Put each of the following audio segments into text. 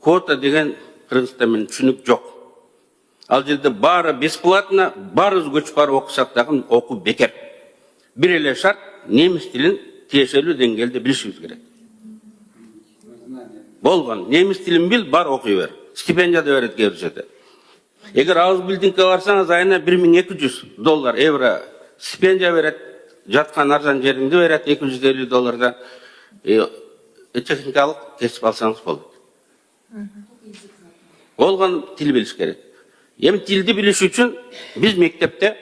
квота деген Кыргызстан түшүнүк жок. Ал жерде баары бесплатно, баарыбыз көчүп барып окусак дагы окуу бекер. Бир эле шарт, немис тилин тиешелүү деңгээлде билишибиз керек. Болгон, немис тилин бил, бар окуй бер. Стипендия да берет кээ бир жерде. Эгер ауыз билдингке барсаңыз, айына $1200 евро стипендия берет, жаткан арзан жериңди берет, $250 техникалык кесип алсаңыз болот. Болгон тил билиш керек. Эми тилди билиш үчүн биз мектепте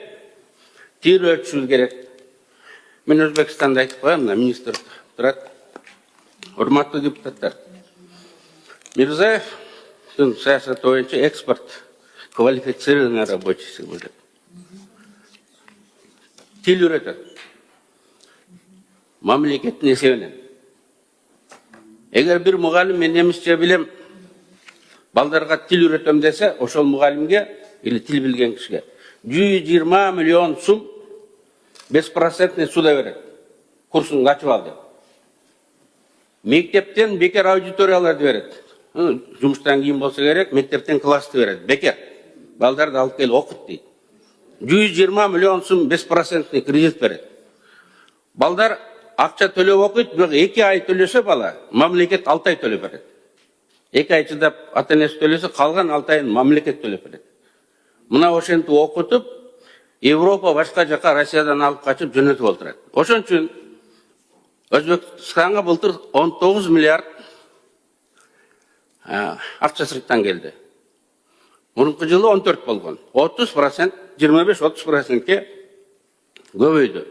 тил өтүшүбүз керек. Мен Өзбекстанда айтып коем, министр турат. Урматтуу депутаттар. Мирзаев саясат боюнча экспорт квалифицированный рабочийsi болот. Тил үйрөтөт. Мамлекеттин эсебинен. Эгер бир мугалим мен немисче билем, балдарга тил үйрөтөм десе, ошол мугалимге или тил билген кишиге 120 миллион сум 5% суда берет. Курсун ачып ал деп. Мектептен бекер аудиторияларды берет. Жумуштан кийин болсо керек, мектептен классты берет. Бекер. Балдарды алып кел окут дейт. 120 миллион сум 5% кредит берет. Балдар акча төлөп окуйт, бирок 2 ай төлөсө бала, мамлекет 6 ай төлөп берет. 2 ай чыдап ата-энеси төлөсө, калган 6 айын мамлекет төлөп берет. Мына ошентип окутуп, Европа башка жака Россиядан алып качып жөнөтүп олтурат. Ошон үчүн Өзбекстанга былтыр 19 миллиард акча сырттан келди. Мурунку жылы 14 болгон. 30%, 25-30%ке көбөйдү.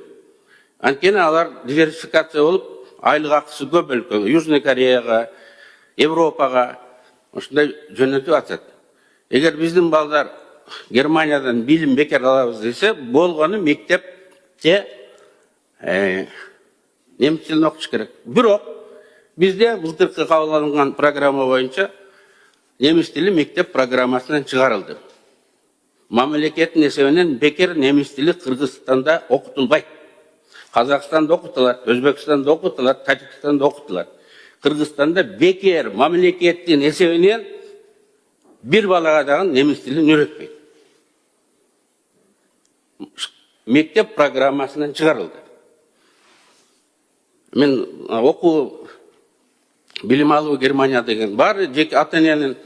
Анткени алар диверсификация болуп, айлык акысы көп өлкөгө, Южный Кореяга, Европага ушундай жөнөтүп атат. Эгер биздин балдар Германиядан билим бекер алабыз десе, болгону мектепте немис тилин окуш керек. Бирок бизде былтыркы кабыл алынган программа боюнча немис тили мектеп программасынан чыгарылды. Мамлекеттин эсебинен бекер немис тили Кыргызстанда окутулбайт. Казакстанда окутулат, Өзбекстанда окутулат, Тажикстанда окутулат. Кыргызстанда бекер мамлекеттин эсебинен бир балага дагы немис тилин үйрөтпөйт. Мектеп программасынан чыгарылды. Мен окуу билим алуу Германия деген бар, жеке ата-эненин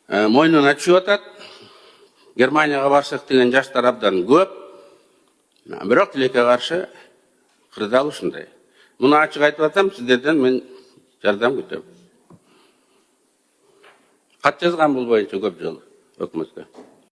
мойнуна түшүп атат. Германияга барсак деген жаштар абдан көп. Бирок тилекке каршы кырдаал ушундай. Муну ачык айтып атам, сиздерден мен жардам күтөм. Кат жазган бул боюнча көп жолу өкмөткө.